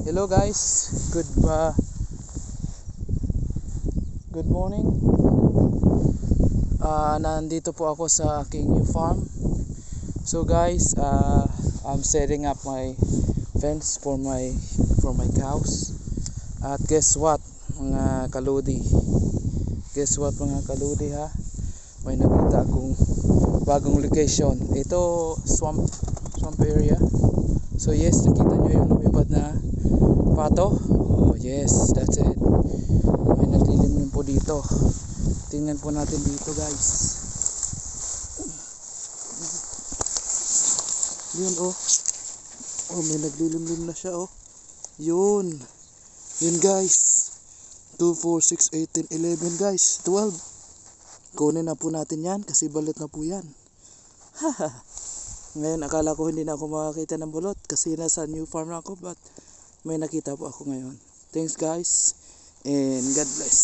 Hello guys, good morning. Nandito po ako sa aking new farm. So guys, I'm setting up my fence for my cows. At guess what mga kaludi? Ha? May nakita akong bagong location. Ito swamp area. So yes, nakita nyo yung lumipad na pato. Oh yes, that's it. May naglilimlim po dito. Tingnan po natin dito guys. Yun oh. Oh, may naglilimlim na siya oh. Yun guys. 2, 4, 6, 8, 10, 11 guys. 12. Kunin na po natin yan kasi balot na po yan. Haha. Ngayon akala ko hindi na ako makakita ng bulot kasi nasa new farm na ako, but may nakita po ako ngayon. Thanks guys and God bless.